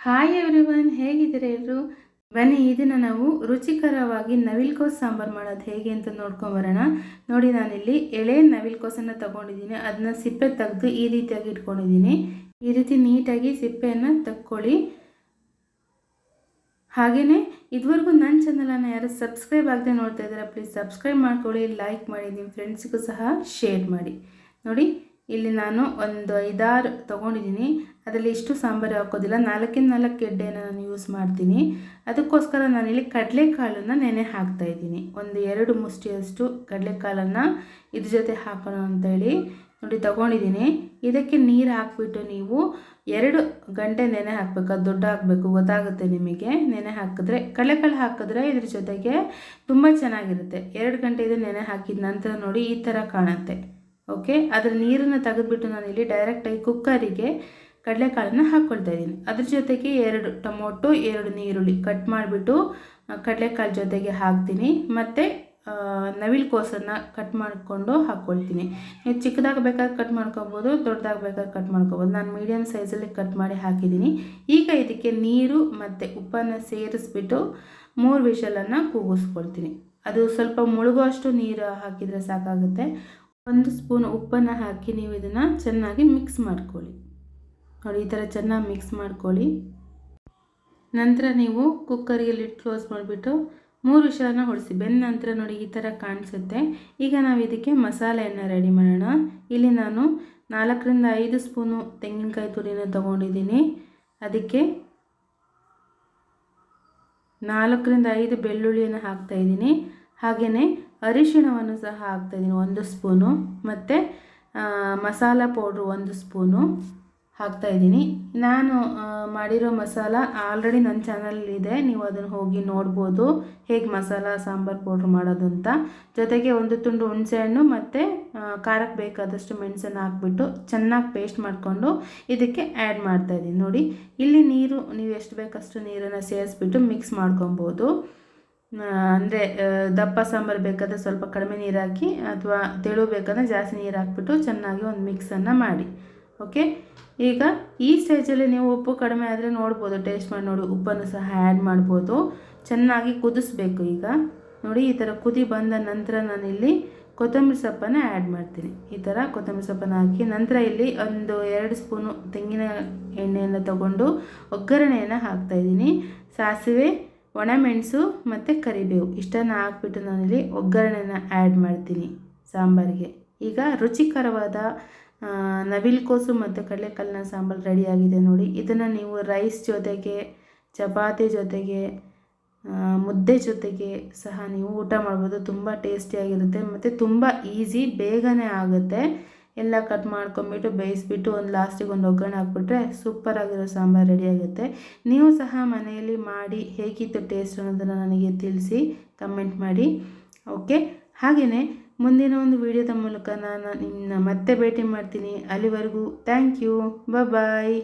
Hi everyone, ಹೇಗಿದ್ದೀರಾ ಎಲ್ಲರೂ? ಬನ್ನಿ ಈ ದಿನ ನಾವು ರುಚಿಕರವಾಗಿ ನವಿಲ್ ಕೋಸು ಸಾಂಬಾರು ಮಾಡೋದು ಹೇಗೆ ಅಂತ ನೋಡ್ಕೊಂಬರೋಣ. ನೋಡಿ, ನಾನಿಲ್ಲಿ ಎಳೆ ನವಿಲ್ ಕೋಸನ್ನು ತೊಗೊಂಡಿದ್ದೀನಿ. ಅದನ್ನ ಸಿಪ್ಪೆ ತೆಗೆದು ಈ ರೀತಿಯಾಗಿ ಇಟ್ಕೊಂಡಿದ್ದೀನಿ. ಈ ರೀತಿ ನೀಟಾಗಿ ಸಿಪ್ಪೆಯನ್ನು ತಕ್ಕೊಳ್ಳಿ. ಹಾಗೆಯೇ ಇದುವರೆಗೂ ನನ್ನ ಚಾನಲನ್ನು ಯಾರು ಸಬ್ಸ್ಕ್ರೈಬ್ ಆಗದೆ ನೋಡ್ತಾ ಇದ್ದೀರಾ, ಪ್ಲೀಸ್ ಸಬ್ಸ್ಕ್ರೈಬ್ ಮಾಡ್ಕೊಳ್ಳಿ, ಲೈಕ್ ಮಾಡಿ, ನಿಮ್ಮ ಫ್ರೆಂಡ್ಸಿಗೂ ಸಹ ಶೇರ್ ಮಾಡಿ. ನೋಡಿ, ಇಲ್ಲಿ ನಾನು ಒಂದು 5-6 ತೊಗೊಂಡಿದ್ದೀನಿ. ಅದರಲ್ಲಿ ಇಷ್ಟು ಸಾಂಬಾರು ಹಾಕೋದಿಲ್ಲ, 4 ಗೆಡ್ಡೆನ ನಾನು ಯೂಸ್ ಮಾಡ್ತೀನಿ. ಅದಕ್ಕೋಸ್ಕರ ನಾನಿಲ್ಲಿ ಕಡಲೆಕಾಳನ್ನು ನೆನೆ ಹಾಕ್ತಾಯಿದ್ದೀನಿ. ಒಂದು 2 ಮುಷ್ಟಿಯಷ್ಟು ಕಡಲೆಕಾಳನ್ನು ಇದ್ರ ಜೊತೆ ಹಾಕೋಣ ಅಂತೇಳಿ ನೋಡಿ ತೊಗೊಂಡಿದ್ದೀನಿ. ಇದಕ್ಕೆ ನೀರು ಹಾಕ್ಬಿಟ್ಟು ನೀವು 2 ಗಂಟೆ ನೆನೆ ಹಾಕಬೇಕು. ಅದು ದೊಡ್ಡ ಹಾಕಬೇಕು, ಗೊತ್ತಾಗುತ್ತೆ ನಿಮಗೆ. ನೆನೆ ಹಾಕಿದ್ರೆ, ಕಡಲೆಕಾಳು ಹಾಕಿದ್ರೆ ಇದ್ರ ಜೊತೆಗೆ ತುಂಬ ಚೆನ್ನಾಗಿರುತ್ತೆ. 2 ಗಂಟೆ ಇದು ನೆನೆ ಹಾಕಿದ ನಂತರ ನೋಡಿ ಈ ಥರ ಕಾಣುತ್ತೆ. ಓಕೆ, ಅದರ ನೀರನ್ನು ತೆಗೆದುಬಿಟ್ಟು ನಾನಿಲ್ಲಿ ಡೈರೆಕ್ಟಾಗಿ ಕುಕ್ಕರಿಗೆ ಕಡಲೆಕಾಳನ್ನು ಹಾಕ್ಕೊಳ್ತಾ ಇದ್ದೀನಿ. ಅದ್ರ ಜೊತೆಗೆ 2 ಟೊಮೊಟೊ, 2 ನೀರುಳ್ಳಿ ಕಟ್ ಮಾಡಿಬಿಟ್ಟು ಕಡಲೆಕಾಳು ಜೊತೆಗೆ ಹಾಕ್ತೀನಿ. ಮತ್ತು ನವಿಲ್ ಕೋಸನ್ನು ಕಟ್ ಮಾಡಿಕೊಂಡು ಹಾಕ್ಕೊಳ್ತೀನಿ. ನೀವು ಚಿಕ್ಕದಾಗಿ ಬೇಕಾದ್ರೆ ಕಟ್ ಮಾಡ್ಕೊಬೋದು, ದೊಡ್ಡದಾಗಿ ಬೇಕಾದ್ರೆ ಕಟ್ ಮಾಡ್ಕೊಬೋದು. ನಾನು ಮೀಡಿಯಮ್ ಸೈಜಲ್ಲಿ ಕಟ್ ಮಾಡಿ ಹಾಕಿದ್ದೀನಿ. ಈಗ ಇದಕ್ಕೆ ನೀರು ಮತ್ತು ಉಪ್ಪನ್ನು ಸೇರಿಸ್ಬಿಟ್ಟು 3 ವಿಷಲನ್ನು ಕೂಗಿಸ್ಕೊಳ್ತೀನಿ. ಅದು ಸ್ವಲ್ಪ ಮುಳುಗುವಷ್ಟು ನೀರು ಹಾಕಿದರೆ ಸಾಕಾಗುತ್ತೆ. 1 ಸ್ಪೂನ್ ಉಪ್ಪನ್ನು ಹಾಕಿ ನೀವು ಇದನ್ನು ಚೆನ್ನಾಗಿ ಮಿಕ್ಸ್ ಮಾಡ್ಕೊಳ್ಳಿ. ನೋಡಿ, ಈ ಥರ ಚೆನ್ನಾಗಿ ಮಿಕ್ಸ್ ಮಾಡ್ಕೊಳ್ಳಿ. ನಂತರ ನೀವು ಕುಕ್ಕರಿಗೆ ಲಿಡ್ ಕ್ಲೋಸ್ ಮಾಡಿಬಿಟ್ಟು 3 ವಿಷಲನ್ನು ಹೊಡಿಸಿ. ಬೆಂದ ನಂತರ ನೋಡಿ ಈ ಥರ ಕಾಣಿಸುತ್ತೆ. ಈಗ ನಾವು ಇದಕ್ಕೆ ಮಸಾಲೆಯನ್ನು ರೆಡಿ ಮಾಡೋಣ. ಇಲ್ಲಿ ನಾನು 4-5 ಸ್ಪೂನು ತೆಂಗಿನಕಾಯಿ ತುರಿನ ತೊಗೊಂಡಿದ್ದೀನಿ. ಅದಕ್ಕೆ 4-5 ಬೆಳ್ಳುಳ್ಳಿಯನ್ನು ಹಾಕ್ತಾಯಿದ್ದೀನಿ. ಹಾಗೆಯೇ ಅರಿಶಿಣವನ್ನು ಸಹ ಹಾಕ್ತಾಯಿದ್ದೀನಿ 1 ಸ್ಪೂನು. ಮತ್ತು ಮಸಾಲ ಪೌಡ್ರು 1 ಸ್ಪೂನು ಹಾಕ್ತಾಯಿದ್ದೀನಿ. ನಾನು ಮಾಡಿರೋ ಮಸಾಲ ಆಲ್ರೆಡಿ ನನ್ನ ಚಾನಲಲ್ಲಿದೆ, ನೀವು ಅದನ್ನು ಹೋಗಿ ನೋಡ್ಬೋದು ಹೇಗೆ ಮಸಾಲ ಸಾಂಬಾರು ಪೌಡ್ರ್ ಮಾಡೋದು ಅಂತ. ಜೊತೆಗೆ 1 ತುಂಡು ಹುಣಸೆಹಣ್ಣು ಮತ್ತು ಖಾರಕ್ಕೆ ಬೇಕಾದಷ್ಟು ಮೆಣಸನ್ನು ಹಾಕ್ಬಿಟ್ಟು ಚೆನ್ನಾಗಿ ಪೇಸ್ಟ್ ಮಾಡಿಕೊಂಡು ಇದಕ್ಕೆ ಆ್ಯಡ್ ಮಾಡ್ತಾಯಿದ್ದೀನಿ. ನೋಡಿ, ಇಲ್ಲಿ ನೀರು ನೀವು ಎಷ್ಟು ಬೇಕಷ್ಟು ನೀರನ್ನು ಸೇರಿಸ್ಬಿಟ್ಟು ಮಿಕ್ಸ್ ಮಾಡ್ಕೊಬೋದು. ಅಂದರೆ ದಪ್ಪ ಸಾಂಬಾರು ಬೇಕಾದರೆ ಸ್ವಲ್ಪ ಕಡಿಮೆ ನೀರು ಹಾಕಿ, ಅಥವಾ ತೆಳು ಬೇಕಾದರೆ ಜಾಸ್ತಿ ನೀರು ಹಾಕ್ಬಿಟ್ಟು ಚೆನ್ನಾಗಿ ಒಂದು ಮಿಕ್ಸನ್ನು ಮಾಡಿ. ಓಕೆ, ಈಗ ಈ ಸ್ಟೇಜಲ್ಲಿ ನೀವು ಉಪ್ಪು ಕಡಿಮೆ ಆದರೆ ನೋಡ್ಬೋದು, ಟೇಸ್ಟ್ ಮಾಡಿ ನೋಡಿ, ಉಪ್ಪನ್ನು ಸಹ ಆ್ಯಡ್ ಮಾಡ್ಬೋದು. ಚೆನ್ನಾಗಿ ಕುದಿಸ್ಬೇಕು. ಈಗ ನೋಡಿ, ಈ ಥರ ಕುದಿ ಬಂದ ನಂತರ ನಾನಿಲ್ಲಿ ಕೊತ್ತಂಬರಿ ಸೊಪ್ಪನ್ನು ಆ್ಯಡ್ ಮಾಡ್ತೀನಿ. ಈ ಥರ ಕೊತ್ತಂಬರಿ ಸೊಪ್ಪನ್ನು ಹಾಕಿ ನಂತರ ಇಲ್ಲಿ ಒಂದು 2 ಸ್ಪೂನು ತೆಂಗಿನ ಎಣ್ಣೆಯನ್ನು ತಗೊಂಡು ಒಗ್ಗರಣೆಯನ್ನು ಹಾಕ್ತಾಯಿದ್ದೀನಿ. ಸಾಸಿವೆ, ಒಣಮೆಣಸು ಮತ್ತು ಕರಿಬೇವು ಇಷ್ಟನ್ನು ಹಾಕ್ಬಿಟ್ಟು ನಾನಿಲ್ಲಿ ಒಗ್ಗರಣೆನ ಆ್ಯಡ್ ಮಾಡ್ತೀನಿ ಸಾಂಬಾರಿಗೆ. ಈಗ ರುಚಿಕರವಾದ ನವಿಲ್ ಕೋಸು ಮತ್ತು ಕಡಲೆಕಾಳಿನ ಸಾಂಬಾರು ರೆಡಿಯಾಗಿದೆ. ನೋಡಿ, ಇದನ್ನು ನೀವು ರೈಸ್ ಜೊತೆಗೆ, ಚಪಾತಿ ಜೊತೆಗೆ, ಮುದ್ದೆ ಜೊತೆಗೆ ಸಹ ನೀವು ಊಟ ಮಾಡ್ಬೋದು. ತುಂಬ ಟೇಸ್ಟಿಯಾಗಿರುತ್ತೆ ಮತ್ತು ತುಂಬ ಈಸಿ, ಬೇಗನೆ ಆಗುತ್ತೆ. ಎಲ್ಲ ಕಟ್ ಮಾಡ್ಕೊಂಬಿಟ್ಟು ಬೇಯಿಸ್ಬಿಟ್ಟು ಒಂದು ಲಾಸ್ಟಿಗೆ ಒಂದು ಒಗ್ಗರಣೆ ಹಾಕ್ಬಿಟ್ರೆ ಸೂಪರಾಗಿರೋ ಸಾಂಬಾರು ರೆಡಿಯಾಗುತ್ತೆ. ನೀವು ಸಹ ಮನೆಯಲ್ಲಿ ಮಾಡಿ ಹೇಗಿತ್ತು ಟೇಸ್ಟ್ ಅನ್ನೋದನ್ನು ನನಗೆ ತಿಳಿಸಿ, ಕಮೆಂಟ್ ಮಾಡಿ. ಓಕೆ, ಹಾಗೆಯೇ ಮುಂದಿನ ಒಂದು ವಿಡಿಯೋದ ಮೂಲಕ ನಾನು ನಿಮ್ಮನ್ನ ಮತ್ತೆ ಭೇಟಿ ಮಾಡ್ತೀನಿ. ಅಲ್ಲಿವರೆಗೂ ಥ್ಯಾಂಕ್ ಯು, ಬಾಯ್.